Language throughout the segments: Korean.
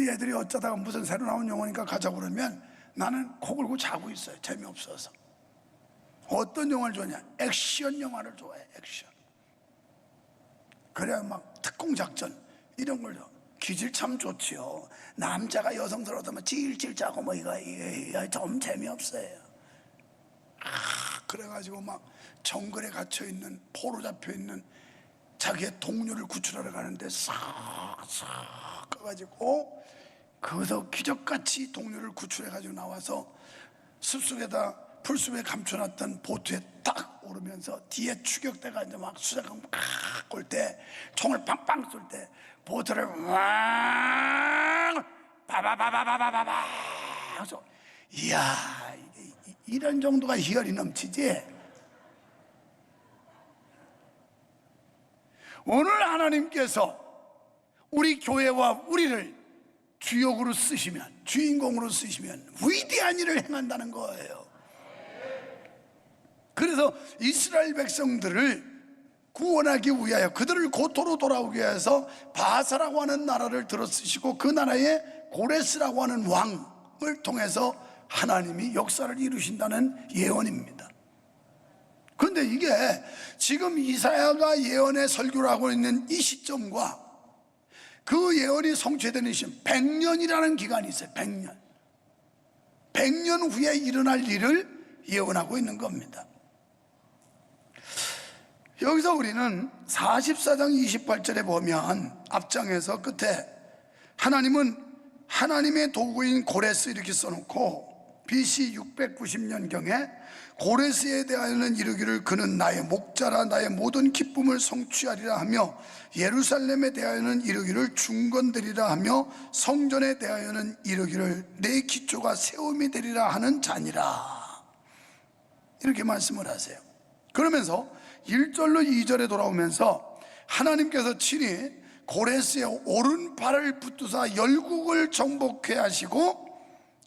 우리 애들이 어쩌다가 무슨 새로 나온 영화니까 가자고 그러면 나는 코 골고 자고 있어요. 재미없어서. 어떤 영화를 좋아하냐? 액션 영화를 좋아해. 액션. 그래야 막 특공작전 이런 걸 좋아. 기질 참 좋지요. 남자가 여성스러우면 찔찔 짜고 뭐 이거 좀 재미없어요. 그래가지고 막 정글에 갇혀있는, 포로 잡혀있는 자기의 동료를 구출하러 가는데 싹싹 가가지고 거기서 기적같이 동료를 구출해가지고 나와서 숲속에다 풀숲에 감춰놨던 보트에 딱 오르면서 뒤에 추격대가 이제 막 수작하고 올 때 총을 빵빵 쏠 때 보트를 왕 바바바바바바바바 해서 이야, 이런 정도가 희열이 넘치지. 오늘 하나님께서 우리 교회와 우리를 주역으로 쓰시면, 주인공으로 쓰시면 위대한 일을 행한다는 거예요. 그래서 이스라엘 백성들을 구원하기 위하여, 그들을 고토로 돌아오기 위해서 바사라고 하는 나라를 들어 쓰시고 그 나라에 고레스라고 하는 왕을 통해서 하나님이 역사를 이루신다는 예언입니다. 그런데 이게 지금 이사야가 예언의 설교를 하고 있는 이 시점과 그 예언이 성취되는 시점 100년이라는 기간이 있어요. 100년. 100년 후에 일어날 일을 예언하고 있는 겁니다. 여기서 우리는 44장 28절에 보면 앞장에서 끝에 하나님은 하나님의 도구인 고레스 이렇게 써놓고 BC 690년경에 고레스에 대하여는 이르기를 그는 나의 목자라 나의 모든 기쁨을 성취하리라 하며 예루살렘에 대하여는 이르기를 중건되리라 하며 성전에 대하여는 이르기를 내 기초가 세움이 되리라 하는 자니라, 이렇게 말씀을 하세요. 그러면서 1절로 2절에 돌아오면서 하나님께서 친히 고레스의 오른팔을 붙드사 열국을 정복해 하시고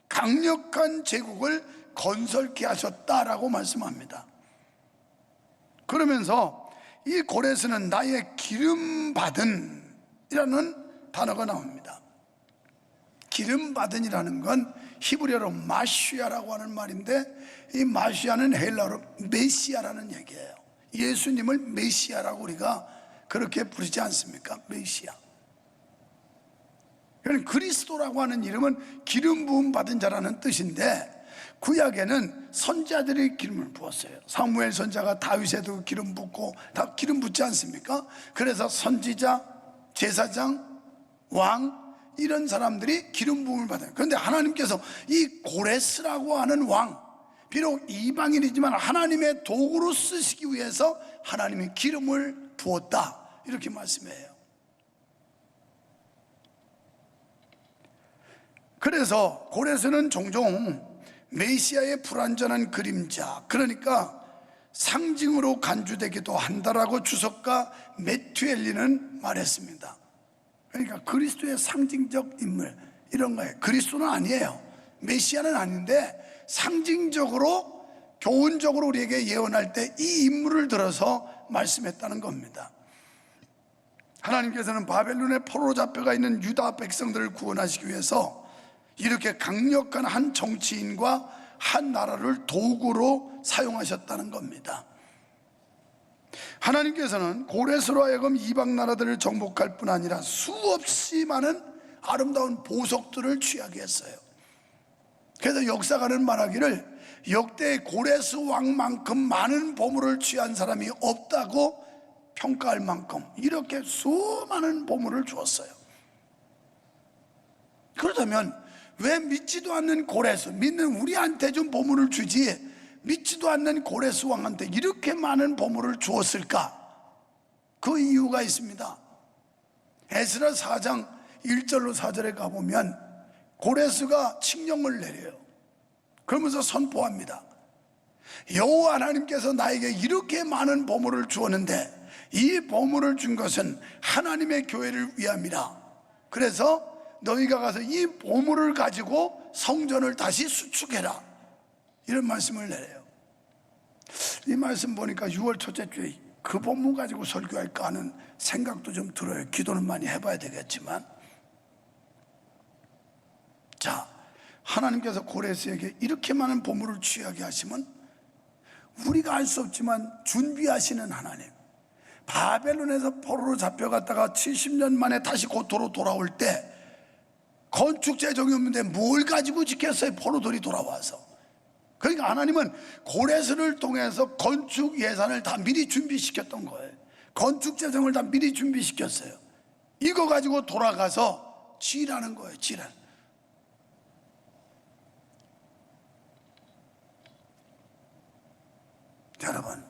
강력한 제국을 건설케 하셨다라고 말씀합니다. 그러면서 이 고레스는 나의 기름받은 이라는 단어가 나옵니다. 기름받은이라는 건 히브리어로 마시아라고 하는 말인데, 이 마시아는 헬라어로 메시아라는 얘기예요. 예수님을 메시아라고 우리가 그렇게 부르지 않습니까? 메시아. 그러니까 그리스도라고 하는 이름은 기름 부음 받은 자라는 뜻인데, 구약에는 선지자들이 기름을 부었어요. 사무엘 선지자가 다윗에도 기름 붓고 다 기름 붓지 않습니까? 그래서 선지자, 제사장, 왕 이런 사람들이 기름 부음을 받아요. 그런데 하나님께서 이 고레스라고 하는 왕, 비록 이방인이지만 하나님의 도구로 쓰시기 위해서 하나님이 기름을 부었다, 이렇게 말씀해요. 그래서 고레스는 종종 메시아의 불완전한 그림자, 그러니까 상징으로 간주되기도 한다라고 주석가 매튜엘리는 말했습니다. 그러니까 그리스도의 상징적 인물 이런 거예요. 그리스도는 아니에요. 메시아는 아닌데 상징적으로 교훈적으로 우리에게 예언할 때 이 인물을 들어서 말씀했다는 겁니다. 하나님께서는 바벨론의 포로로 잡혀가 있는 유다 백성들을 구원하시기 위해서 이렇게 강력한 한 정치인과 한 나라를 도구로 사용하셨다는 겁니다. 하나님께서는 고레스로 하여금 이방 나라들을 정복할 뿐 아니라 수없이 많은 아름다운 보석들을 취하게 했어요. 그래서 역사가는 말하기를 역대 고레스 왕만큼 많은 보물을 취한 사람이 없다고 평가할 만큼 이렇게 수많은 보물을 주었어요. 그렇다면 왜 믿지도 않는 고레스, 믿는 우리한테 좀 보물을 주지 믿지도 않는 고레스 왕한테 이렇게 많은 보물을 주었을까? 그 이유가 있습니다. 에스라 4장 1절로 4절에 가보면 고레스가 칙령을 내려요. 그러면서 선포합니다. 여호와 하나님께서 나에게 이렇게 많은 보물을 주었는데 이 보물을 준 것은 하나님의 교회를 위함이라. 그래서 너희가 가서 이 보물을 가지고 성전을 다시 수축해라, 이런 말씀을 내려요. 이 말씀 보니까 6월 첫째 주에 그 본문 가지고 설교할까 하는 생각도 좀 들어요. 기도는 많이 해봐야 되겠지만, 하나님께서 고레스에게 이렇게 많은 보물을 취하게 하시면 우리가 알 수 없지만 준비하시는 하나님, 바벨론에서 포로로 잡혀갔다가 70년 만에 다시 고토로 돌아올 때 건축 재정이 없는데 뭘 가지고 지켰어요? 포로들이 돌아와서. 그러니까 하나님은 고레스를 통해서 건축 예산을 다 미리 준비시켰던 거예요. 건축 재정을 다 미리 준비시켰어요. 이거 가지고 돌아가서 지라는 거예요. 지랄. 여러분,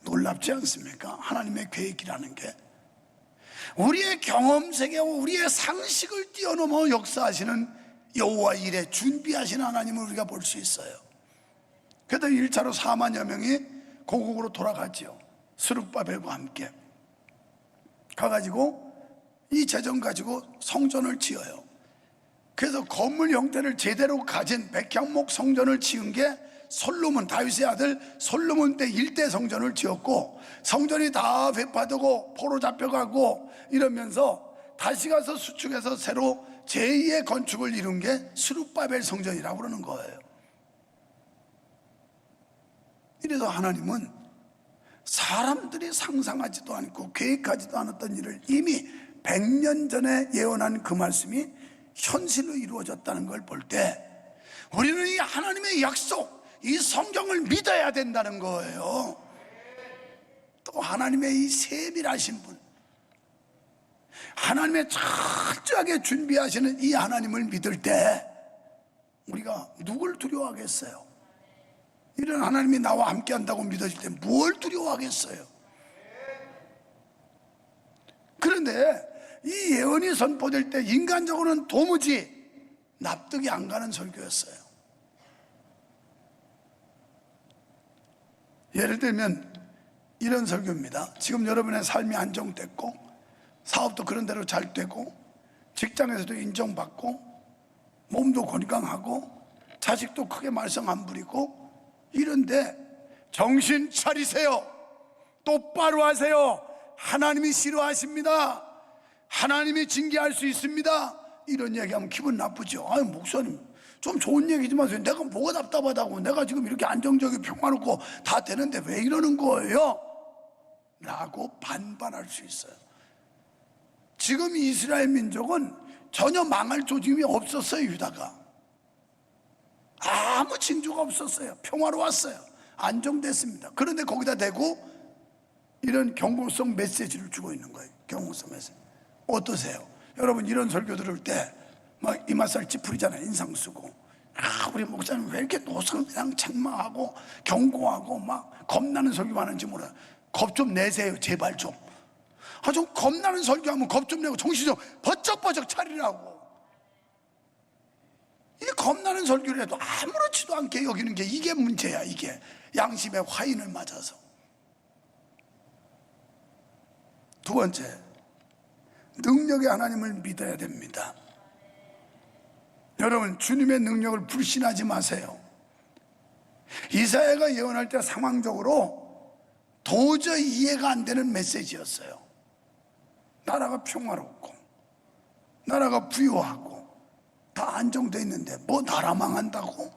놀랍지 않습니까? 하나님의 계획이라는 게 우리의 경험 세계와 우리의 상식을 뛰어넘어 역사하시는 여호와 일에 준비하신 하나님을 우리가 볼 수 있어요. 그래서 1차로 4만여 명이 고국으로 돌아가지요. 스룹바벨과 함께 가가지고 이 재정 가지고 성전을 지어요. 그래서 건물 형태를 제대로 가진 백향목 성전을 지은 게 솔로몬, 다윗의 아들 솔로몬 때 일대 성전을 지었고, 성전이 다 회파되고 포로 잡혀가고 이러면서 다시 가서 수축해서 새로 제2의 건축을 이룬 게 스룹바벨 성전이라고 그러는 거예요. 이래서 하나님은 사람들이 상상하지도 않고 계획하지도 않았던 일을 이미 100년 전에 예언한 그 말씀이 현실로 이루어졌다는 걸 볼 때 우리는 이 하나님의 약속, 이 성경을 믿어야 된다는 거예요. 또 하나님의 이 세밀하신 분, 하나님의 철저하게 준비하시는 이 하나님을 믿을 때 우리가 누굴 두려워하겠어요? 이런 하나님이 나와 함께 한다고 믿어질 때 뭘 두려워하겠어요? 그런데 이 예언이 선포될 때 인간적으로는 도무지 납득이 안 가는 설교였어요. 예를 들면 이런 설교입니다. 지금 여러분의 삶이 안정됐고 사업도 그런 대로 잘 되고 직장에서도 인정받고 몸도 건강하고 자식도 크게 말썽 안 부리고 이런데 정신 차리세요. 똑바로 하세요. 하나님이 싫어하십니다. 하나님이 징계할 수 있습니다. 이런 얘기하면 기분 나쁘죠. 아유, 목사님 좀 좋은 얘기지 마세요. 내가 뭐가 답답하다고, 내가 지금 이렇게 안정적이고 평화롭고 다 되는데 왜 이러는 거예요? 라고 반발할 수 있어요. 지금 이스라엘 민족은 전혀 망할 조짐이 없었어요. 유다가 아무 징조가 없었어요. 평화로웠어요. 안정됐습니다. 그런데 거기다 대고 이런 경고성 메시지를 주고 있는 거예요. 경고성 메시지. 어떠세요? 여러분 이런 설교 들을 때 막 이마살 찌푸리잖아요. 인상 쓰고, 아, 우리 목사님 왜 이렇게 노선 그냥 책망하고 경고하고 막 겁나는 설교만 하는지 몰라요. 겁 좀 내세요. 제발 좀. 아, 좀 겁나는 설교하면 겁 좀 내고 정신 좀 버쩍버쩍 차리라고. 이 겁나는 설교를 해도 아무렇지도 않게 여기는 게 이게 문제야. 이게 양심의 화인을 맞아서. 두 번째, 능력의 하나님을 믿어야 됩니다. 여러분 주님의 능력을 불신하지 마세요. 이사야가 예언할 때 상황적으로 도저히 이해가 안 되는 메시지였어요. 나라가 평화롭고 나라가 부유하고 다 안정되어 있는데 뭐 나라 망한다고?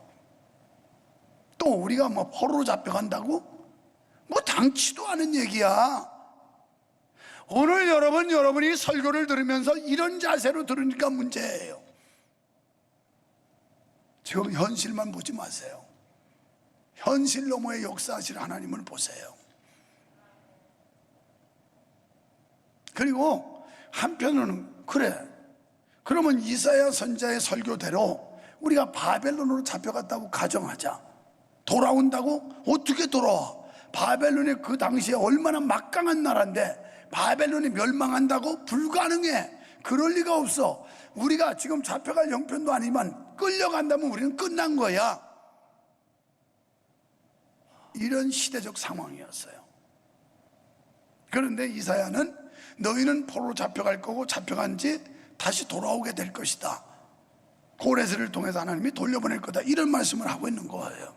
또 우리가 뭐 포로로 잡혀간다고? 뭐 당치도 않은 얘기야. 오늘 여러분이 설교를 들으면서 이런 자세로 들으니까 문제예요. 지금 현실만 보지 마세요. 현실 너머의 역사하실 하나님을 보세요. 그리고 한편으로는 그래, 그러면 이사야 선자의 설교대로 우리가 바벨론으로 잡혀갔다고 가정하자. 돌아온다고? 어떻게 돌아와? 바벨론이 그 당시에 얼마나 막강한 나라인데 바벨론이 멸망한다고? 불가능해. 그럴 리가 없어. 우리가 지금 잡혀갈 형편도 아니지만 끌려간다면 우리는 끝난 거야. 이런 시대적 상황이었어요. 그런데 이사야는 너희는 포로로 잡혀갈 거고 잡혀간 지 다시 돌아오게 될 것이다. 고레스를 통해서 하나님이 돌려보낼 거다. 이런 말씀을 하고 있는 거예요.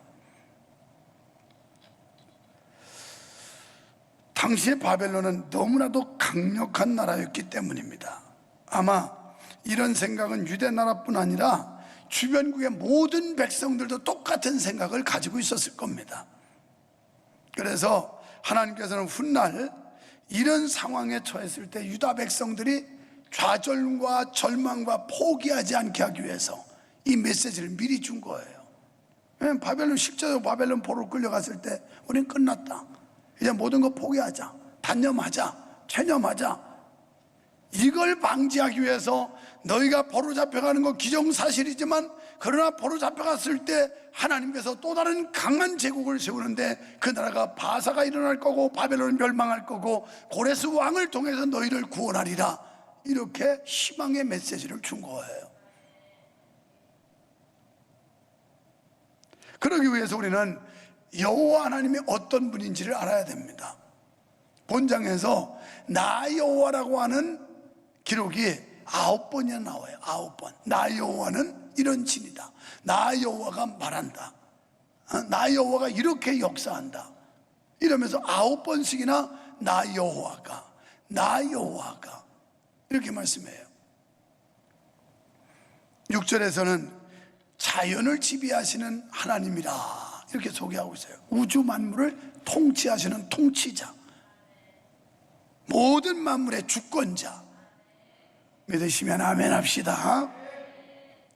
당시의 바벨론은 너무나도 강력한 나라였기 때문입니다. 아마 이런 생각은 유대 나라뿐 아니라 주변국의 모든 백성들도 똑같은 생각을 가지고 있었을 겁니다. 그래서 하나님께서는 훗날 이런 상황에 처했을 때 유다 백성들이 좌절과 절망과 포기하지 않게 하기 위해서 이 메시지를 미리 준 거예요. 바벨론 실제로 바벨론 포로로 끌려갔을 때 우리는 끝났다, 이제 모든 거 포기하자, 단념하자, 체념하자, 이걸 방지하기 위해서 너희가 포로 잡혀가는 건 기정사실이지만 그러나 포로 잡혀갔을 때 하나님께서 또 다른 강한 제국을 세우는데 그 나라가 바사가 일어날 거고 바벨론은 멸망할 거고 고레스 왕을 통해서 너희를 구원하리라, 이렇게 희망의 메시지를 준 거예요. 그러기 위해서 우리는 여호와 하나님이 어떤 분인지를 알아야 됩니다. 본장에서 나 여호와라고 하는 기록이 9번이나 나와요. 9번. 나 여호와는 이런 신이다, 나 여호와가 말한다, 나 여호와가 이렇게 역사한다, 이러면서 9번씩이나 나 여호와가, 나 여호와가 이렇게 말씀해요. 6절에서는 자연을 지배하시는 하나님이라 이렇게 소개하고 있어요. 우주 만물을 통치하시는 통치자, 모든 만물의 주권자. 믿으시면 아멘 합시다.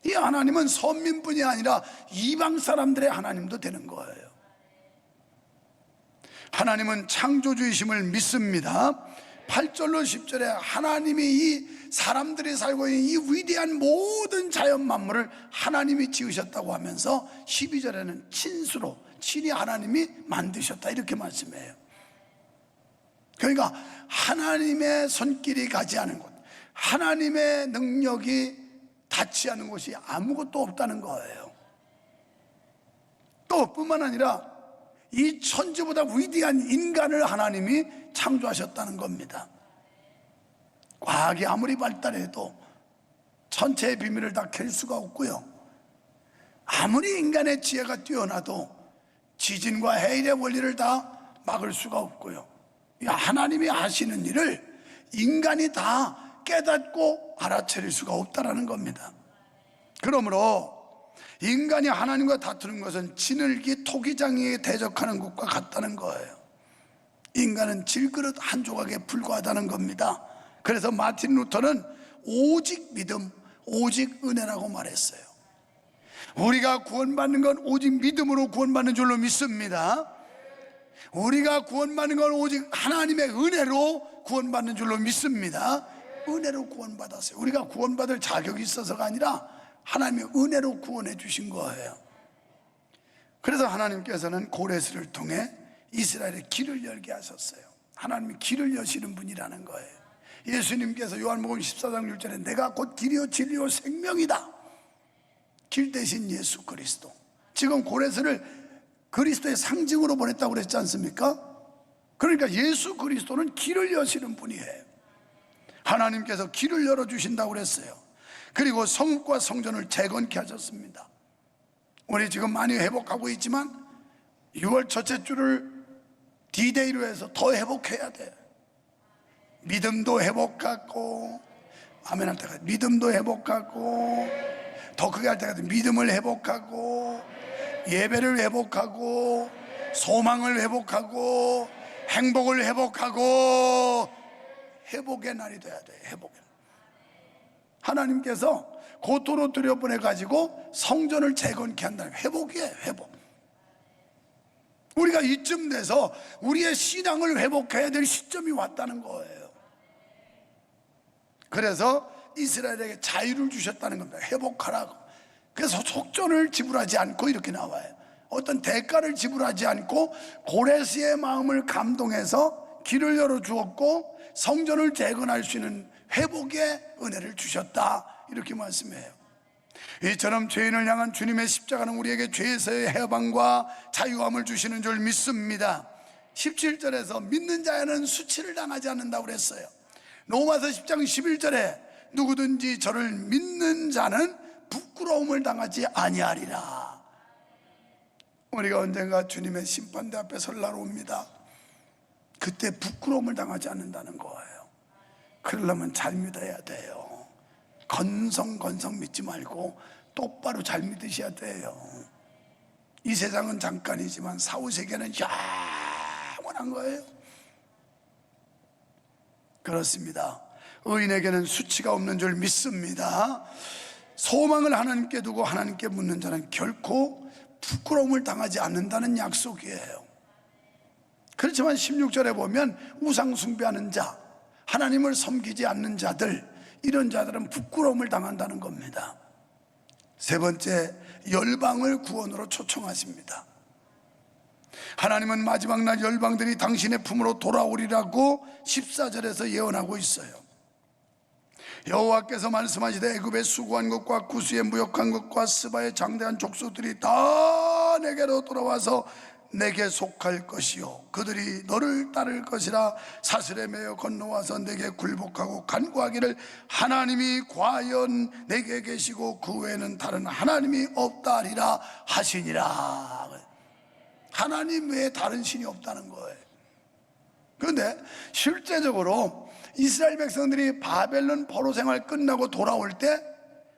이 하나님은 선민뿐이 아니라 이방 사람들의 하나님도 되는 거예요. 하나님은 창조주이심을 믿습니다. 8절로 10절에 하나님이 이 사람들이 살고 있는 이 위대한 모든 자연 만물을 하나님이 지으셨다고 하면서 12절에는 친수로, 친히 하나님이 만드셨다 이렇게 말씀해요. 그러니까 하나님의 손길이 가지 않은 곳, 하나님의 능력이 닿지 않은 곳이 아무것도 없다는 거예요. 또 뿐만 아니라 이 천지보다 위대한 인간을 하나님이 창조하셨다는 겁니다. 과학이 아무리 발달해도 천체의 비밀을 다 캘 수가 없고요, 아무리 인간의 지혜가 뛰어나도 지진과 해일의 원리를 다 막을 수가 없고요, 하나님이 하시는 일을 인간이 다 깨닫고 알아차릴 수가 없다는 겁니다. 그러므로 인간이 하나님과 다투는 것은 지늘기 토기장이에 대적하는 것과 같다는 거예요. 인간은 질그릇 한 조각에 불과하다는 겁니다. 그래서 마틴 루터는 오직 믿음, 오직 은혜라고 말했어요. 우리가 구원받는 건 오직 믿음으로 구원받는 줄로 믿습니다. 우리가 구원받는 건 오직 하나님의 은혜로 구원받는 줄로 믿습니다. 은혜로 구원받았어요. 우리가 구원받을 자격이 있어서가 아니라 하나님의 은혜로 구원해 주신 거예요. 그래서 하나님께서는 고레스를 통해 이스라엘의 길을 열게 하셨어요. 하나님이 길을 여시는 분이라는 거예요. 예수님께서 요한복음 14장 6절에 내가 곧 길이요 진리요 생명이다, 길 대신 예수 그리스도. 지금 고레스를 그리스도의 상징으로 보냈다고 그랬지 않습니까? 그러니까 예수 그리스도는 길을 여시는 분이에요. 하나님께서 길을 열어주신다고 그랬어요. 그리고 성읍과 성전을 재건케 하셨습니다. 우리 지금 많이 회복하고 있지만 6월 첫째 주를 D-Day로 해서 더 회복해야 돼. 믿음도 회복하고, 아멘 할 때까지 믿음도 회복하고, 더 크게 할 때까지 믿음을 회복하고, 예배를 회복하고, 소망을 회복하고, 행복을 회복하고, 회복의 날이 돼야 돼. 회복의 날. 하나님께서 고토로 들여보내가지고 성전을 재건케 한다는 회복이에요. 회복. 우리가 이쯤 돼서 우리의 신앙을 회복해야 될 시점이 왔다는 거예요. 그래서 이스라엘에게 자유를 주셨다는 겁니다. 회복하라고. 그래서 속전을 지불하지 않고 이렇게 나와요. 어떤 대가를 지불하지 않고 고레스의 마음을 감동해서 길을 열어주었고 성전을 재건할 수 있는 회복의 은혜를 주셨다, 이렇게 말씀해요. 이처럼 죄인을 향한 주님의 십자가는 우리에게 죄에서의 해방과 자유함을 주시는 줄 믿습니다. 17절에서 믿는 자에는 수치를 당하지 않는다고 그랬어요. 로마서 10장 11절에 누구든지 저를 믿는 자는 부끄러움을 당하지 아니하리라. 우리가 언젠가 주님의 심판대 앞에 설 날 옵니다. 그때 부끄러움을 당하지 않는다는 거예요. 그러려면 잘 믿어야 돼요. 건성 믿지 말고 똑바로 잘 믿으셔야 돼요. 이 세상은 잠깐이지만 사후세계는 영원한 거예요. 그렇습니다. 의인에게는 수치가 없는 줄 믿습니다. 소망을 하나님께 두고 하나님께 묻는 자는 결코 부끄러움을 당하지 않는다는 약속이에요. 그렇지만 16절에 보면 우상 숭배하는 자, 하나님을 섬기지 않는 자들, 이런 자들은 부끄러움을 당한다는 겁니다. 세 번째, 열방을 구원으로 초청하십니다. 하나님은 마지막 날 열방들이 당신의 품으로 돌아오리라고 14절에서 예언하고 있어요. 여호와께서 말씀하시되 애굽의 수고한 것과 구스의 무역한 것과 스바의 장대한 족속들이 다 내게로 돌아와서 내게 속할 것이요 그들이 너를 따를 것이라. 사슬에 매여 건너와서 내게 굴복하고 간구하기를 하나님이 과연 내게 계시고 그 외에는 다른 하나님이 없다 하리라 하시니라. 하나님 외에 다른 신이 없다는 거예요. 그런데 실제적으로 이스라엘 백성들이 바벨론 포로 생활 끝나고 돌아올 때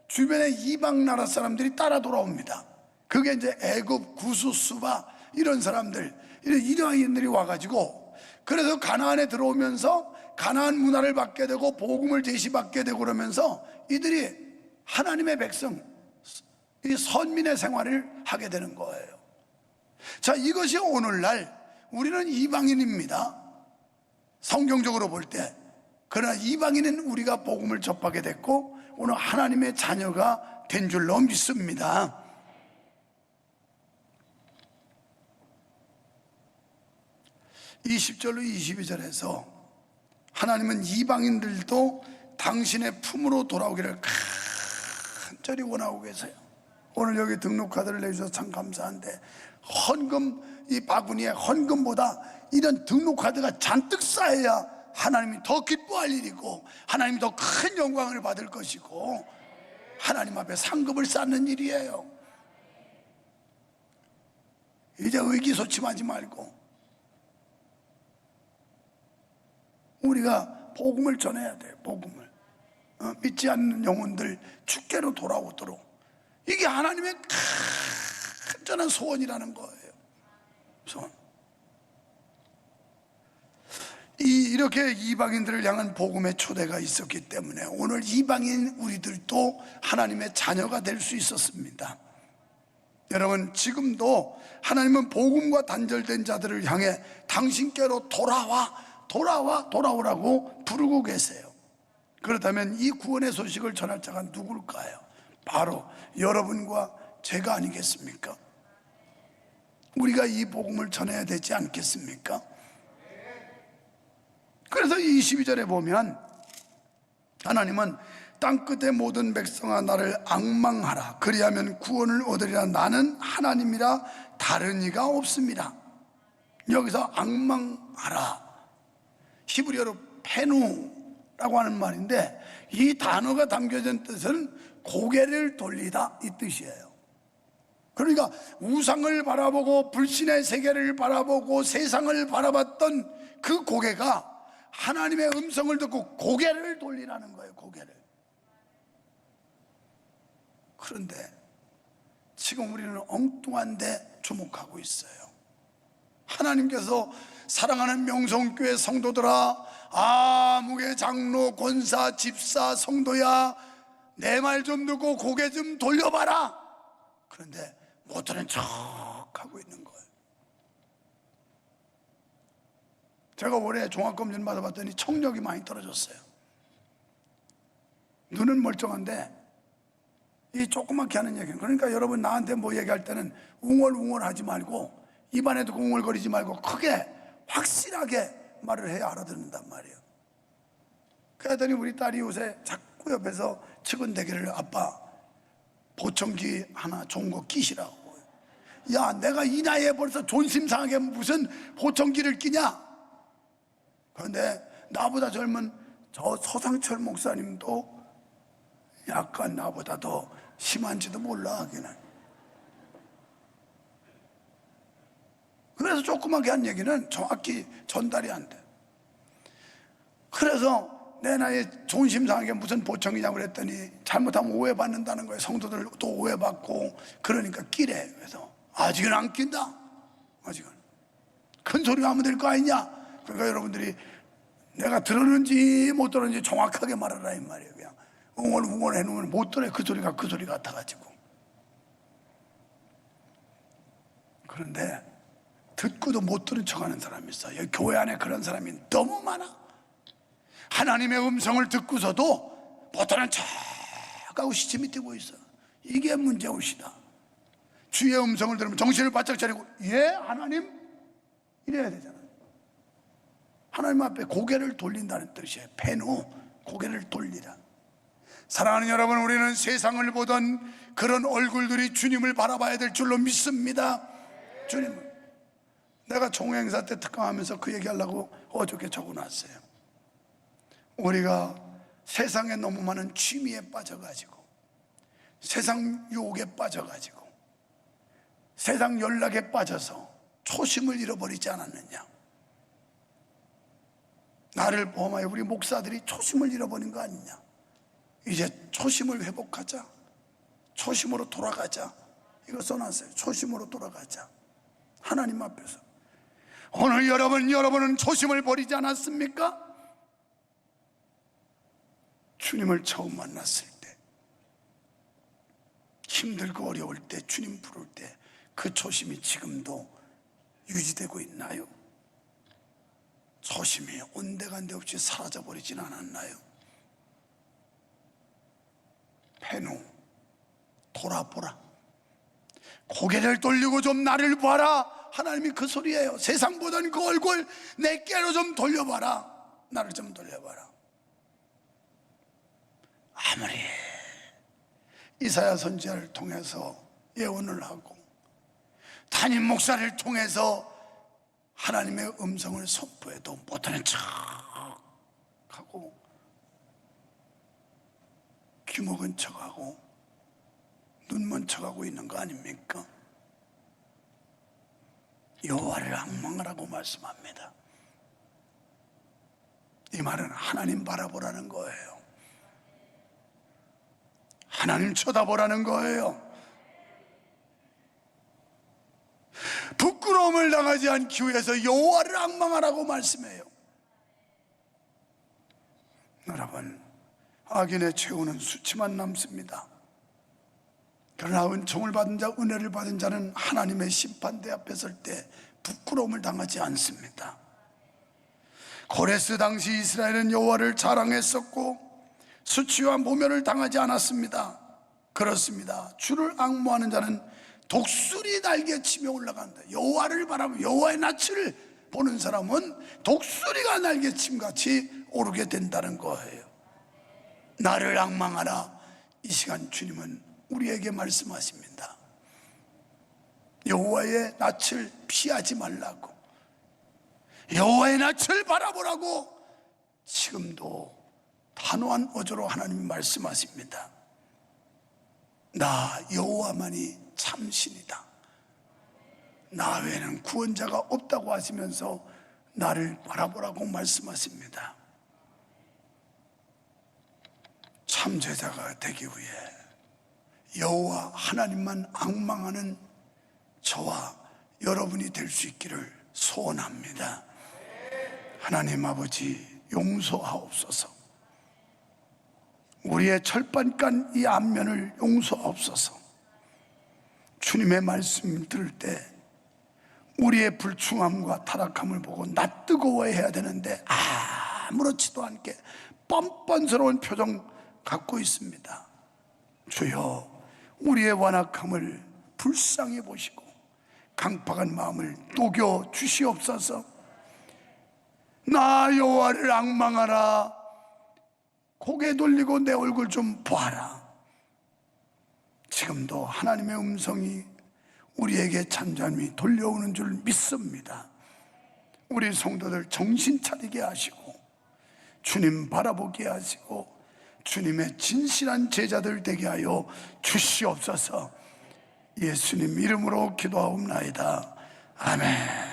주변의 이방 나라 사람들이 따라 돌아옵니다. 그게 이제 애굽, 구스, 수바 이런 사람들, 이런 이방인들이 와가지고, 그래서 가나안에 들어오면서 가나안 문화를 받게 되고 복음을 제시받게 되고 그러면서 이들이 하나님의 백성, 이 선민의 생활을 하게 되는 거예요. 자, 이것이 오늘날 우리는 이방인입니다. 성경적으로 볼 때. 그러나 이방인은 우리가 복음을 접하게 됐고 오늘 하나님의 자녀가 된 줄로 믿습니다. 20절로 22절에서 하나님은 이방인들도 당신의 품으로 돌아오기를 간절히 원하고 계세요. 오늘 여기 등록카드를 내주셔서 참 감사한데, 헌금, 이 바구니에 헌금보다 이런 등록카드가 잔뜩 쌓여야 하나님이 더 기뻐할 일이고 하나님이 더 큰 영광을 받을 것이고 하나님 앞에 상급을 쌓는 일이에요. 이제 의기소침하지 말고 우리가 복음을 전해야 돼요. 복음을 믿지 않는 영혼들 주께로 돌아오도록. 이게 하나님의 간절한 소원이라는 거예요. 소원. 이렇게 이방인들을 향한 복음의 초대가 있었기 때문에 오늘 이방인 우리들도 하나님의 자녀가 될 수 있었습니다. 여러분, 지금도 하나님은 복음과 단절된 자들을 향해 당신께로 돌아오라고 부르고 계세요. 그렇다면 이 구원의 소식을 전할 자가 누굴까요? 바로 여러분과 제가 아니겠습니까? 우리가 이 복음을 전해야 되지 않겠습니까? 그래서 22절에 보면 하나님은 땅끝의 모든 백성아 나를 앙망하라. 그리하면 구원을 얻으리라. 나는 하나님이라 다른 이가 없습니다. 여기서 앙망하라, 히브리어로 페누라고 하는 말인데 이 단어가 담겨진 뜻은 고개를 돌리다 이 뜻이에요. 그러니까 우상을 바라보고 불신의 세계를 바라보고 세상을 바라봤던 그 고개가 하나님의 음성을 듣고 고개를 돌리라는 거예요. 고개를. 그런데 지금 우리는 엉뚱한 데 주목하고 있어요. 하나님께서 사랑하는 명성교회 성도들아, 아무개 장로 권사 집사 성도야, 내 말 좀 듣고 고개 좀 돌려봐라. 그런데 못 들은 척 하고 있는 거예요. 제가 올해 종합검진 받아봤더니 청력이 많이 떨어졌어요. 눈은 멀쩡한데 이 조그맣게 하는 얘기는, 그러니까 여러분 나한테 뭐 얘기할 때는 웅얼웅얼 하지 말고 입안에도 웅얼거리지 말고 크게 확실하게 말을 해야 알아듣는단 말이에요. 그랬더니 우리 딸이 요새 자꾸 옆에서 측은대기를 아빠 보청기 하나 좋은 거 끼시라고. 야, 내가 이 나이에 벌써 존심 상하게 무슨 보청기를 끼냐? 그런데 나보다 젊은 저 서상철 목사님도 약간 나보다 더 심한지도 몰라 하기는. 그래서 조그맣게 한 얘기는 정확히 전달이 안 돼. 그래서 내 나이에 존심 상하게 무슨 보청이냐고 그랬더니 잘못하면 오해받는다는 거예요. 성도들도 오해받고 그러니까 끼래. 그래서 아직은 안 낀다. 아직은 큰 소리가 하면 될 거 아니냐. 그러니까 여러분들이 내가 들었는지 못 들었는지 정확하게 말하라 이 말이에요. 그냥 응원해 놓으면 못 들어요. 그 소리가 그 소리 같아가지고. 그런데 듣고도 못 들은 척하는 사람이 있어요. 여기 교회 안에 그런 사람이 너무 많아. 하나님의 음성을 듣고서도 못 들은 척하고 시침이 뛰고 있어. 이게 문제옷이다. 주의 음성을 들으면 정신을 바짝 차리고 예 하나님 이래야 되잖아. 하나님 앞에 고개를 돌린다는 뜻이에요. 페노, 고개를 돌리라. 사랑하는 여러분, 우리는 세상을 보던 그런 얼굴들이 주님을 바라봐야 될 줄로 믿습니다. 주님을. 내가 총회행사 때 특강하면서 그 얘기하려고 어저께 적어놨어요. 우리가 세상에 너무 많은 취미에 빠져가지고, 세상 유혹에 빠져가지고, 세상 연락에 빠져서 초심을 잃어버리지 않았느냐. 나를 포함하여 우리 목사들이 초심을 잃어버린 거 아니냐. 이제 초심을 회복하자. 초심으로 돌아가자. 이거 써놨어요. 초심으로 돌아가자. 하나님 앞에서. 오늘 여러분은 초심을 버리지 않았습니까? 주님을 처음 만났을 때, 힘들고 어려울 때, 주님 부를 때 그 초심이 지금도 유지되고 있나요? 초심이 온데간데 없이 사라져버리진 않았나요? 페노, 돌아보라. 고개를 돌리고 좀 나를 봐라. 하나님이 그 소리예요. 세상 보던 그 얼굴 내게로 좀 돌려봐라. 나를 좀 돌려봐라. 아무리 이사야 선지자를 통해서 예언을 하고 담임 목사를 통해서 하나님의 음성을 선포해도 못하는 척하고 귀먹은 척하고 눈먼 척하고 있는 거 아닙니까? 여호와를 앙망하라고 말씀합니다. 이 말은 하나님 바라보라는 거예요. 하나님 쳐다보라는 거예요. 부끄러움을 당하지 않기 위해서 여호와를 앙망하라고 말씀해요. 여러분, 악인의 최후는 수치만 남습니다. 그러나 은총을 받은 자, 은혜를 받은 자는 하나님의 심판대 앞에 설 때 부끄러움을 당하지 않습니다. 고레스 당시 이스라엘은 여호와를 자랑했었고 수치와 모멸을 당하지 않았습니다. 그렇습니다. 주를 앙모하는 자는 독수리 날개치며 올라간다. 여호와를 바라보며 여호와의 낯을 보는 사람은 독수리가 날개침같이 오르게 된다는 거예요. 나를 앙망하라. 이 시간 주님은 우리에게 말씀하십니다. 여호와의 낯을 피하지 말라고, 여호와의 낯을 바라보라고 지금도 단호한 어조로 하나님이 말씀하십니다. 나 여호와만이 참신이다. 나 외에는 구원자가 없다고 하시면서 나를 바라보라고 말씀하십니다. 참제자가 되기 위해 여호와 하나님만 앙망하는 저와 여러분이 될 수 있기를 소원합니다. 하나님 아버지, 용서하옵소서. 우리의 철반간 이 안면을 용서하옵소서. 주님의 말씀 들을 때 우리의 불충함과 타락함을 보고 낯뜨거워해야 되는데 아무렇지도 않게 뻔뻔스러운 표정 갖고 있습니다. 주여, 우리의 완악함을 불쌍히 보시고 강팍한 마음을 녹여 주시옵소서. 나 여호와를 앙망하라. 고개 돌리고 내 얼굴 좀 봐라. 지금도 하나님의 음성이 우리에게 잠잠히 돌려오는 줄 믿습니다. 우리 성도들 정신 차리게 하시고 주님 바라보게 하시고 주님의 진실한 제자들 되게 하여 주시옵소서. 예수님 이름으로 기도하옵나이다. 아멘.